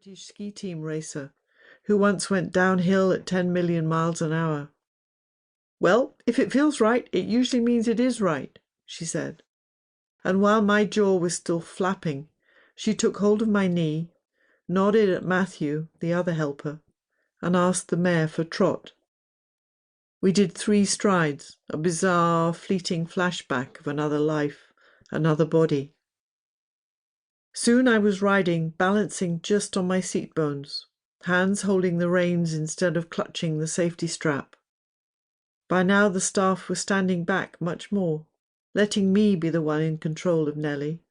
British ski team racer who once went downhill at 10 million miles an hour. "Well, if it feels right, it usually means it is right," she said. And while my jaw was still flapping, she took hold of my knee, nodded at Matthew, the other helper, and asked the mare for trot. We did 3 strides, a bizarre, fleeting flashback of another life, another body. Soon I was riding, balancing just on my seat bones, hands holding the reins instead of clutching the safety strap. By now the staff were standing back much more, letting me be the one in control of Nellie.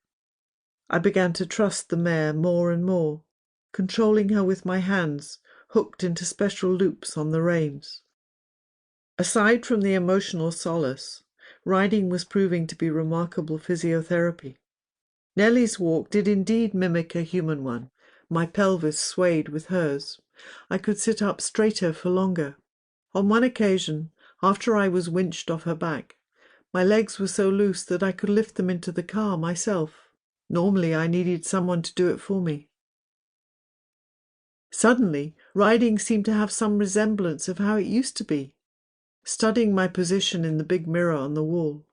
I began to trust the mare more and more, controlling her with my hands hooked into special loops on the reins. Aside from the emotional solace, riding was proving to be remarkable physiotherapy. Nellie's walk did indeed mimic a human one. My pelvis swayed with hers. I could sit up straighter for longer. On one occasion, after I was winched off her back, my legs were so loose that I could lift them into the car myself. Normally, I needed someone to do it for me. Suddenly, riding seemed to have some resemblance of how it used to be. Studying my position in the big mirror on the wall,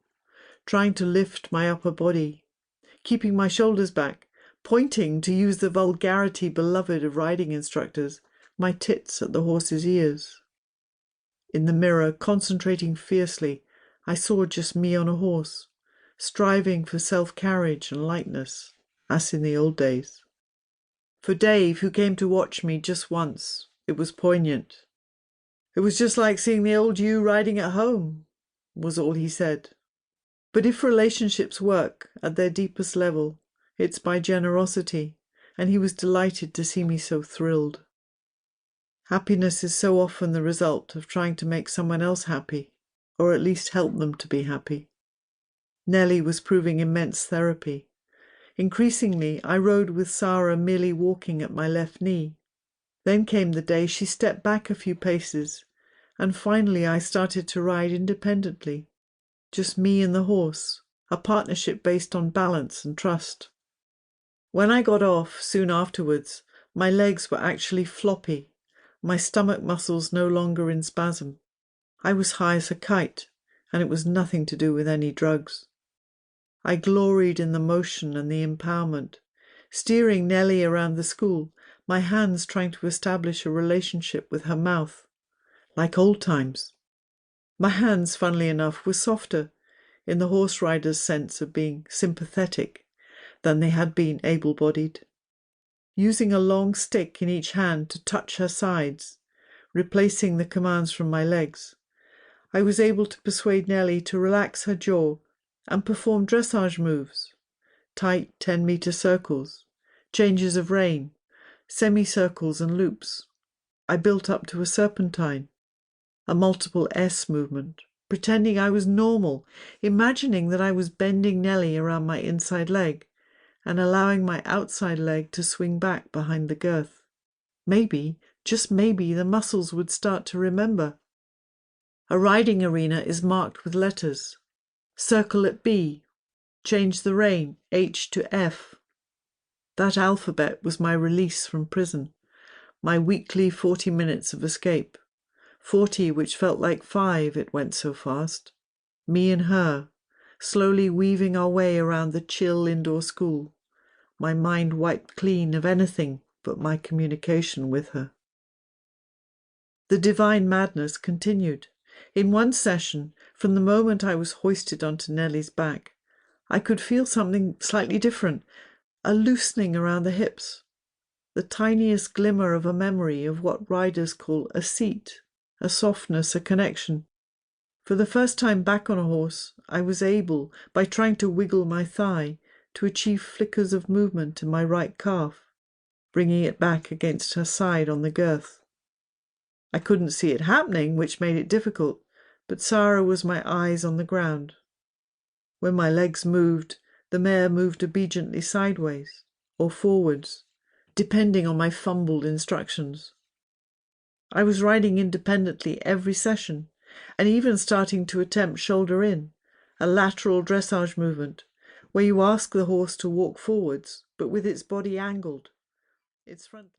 trying to lift my upper body, keeping my shoulders back, pointing, to use the vulgarity beloved of riding instructors, my tits at the horse's ears. In the mirror, concentrating fiercely, I saw just me on a horse, striving for self-carriage and lightness, as in the old days. For Dave, who came to watch me just once, it was poignant. "It was just like seeing the old you riding at home," was all he said. But if relationships work at their deepest level, it's by generosity, and he was delighted to see me so thrilled. Happiness is so often the result of trying to make someone else happy, or at least help them to be happy. Nellie was proving immense therapy. Increasingly, I rode with Sarah merely walking at my left knee. Then came the day she stepped back a few paces, and finally I started to ride independently. Just me and the horse, a partnership based on balance and trust. When I got off, soon afterwards, my legs were actually floppy, my stomach muscles no longer in spasm. I was high as a kite, and it was nothing to do with any drugs. I gloried in the motion and the empowerment, steering Nellie around the school, my hands trying to establish a relationship with her mouth, like old times. My hands, funnily enough, were softer, in the horse rider's sense of being sympathetic, than they had been able-bodied. Using a long stick in each hand to touch her sides, replacing the commands from my legs, I was able to persuade Nellie to relax her jaw and perform dressage moves, tight 10-meter circles, changes of rein, semicircles and loops. I built up to a serpentine, a multiple S movement, pretending I was normal, imagining that I was bending Nellie around my inside leg and allowing my outside leg to swing back behind the girth. Maybe, just maybe, the muscles would start to remember. A riding arena is marked with letters. Circle at B, change the rein, H to F. That alphabet was my release from prison, my weekly 40 minutes of escape. 40 which felt like 5, it went so fast. Me and her, slowly weaving our way around the chill indoor school, my mind wiped clean of anything but my communication with her. The divine madness continued. In one session, from the moment I was hoisted onto Nellie's back, I could feel something slightly different, a loosening around the hips, the tiniest glimmer of a memory of what riders call a seat, a softness, a connection. For the first time back on a horse, I was able, by trying to wiggle my thigh, to achieve flickers of movement in my right calf, bringing it back against her side on the girth. I couldn't see it happening, which made it difficult, but Sarah was my eyes on the ground. When my legs moved, the mare moved obediently sideways or forwards, depending on my fumbled instructions. I was riding independently every session, and even starting to attempt shoulder in, a lateral dressage movement, where you ask the horse to walk forwards, but with its body angled, its front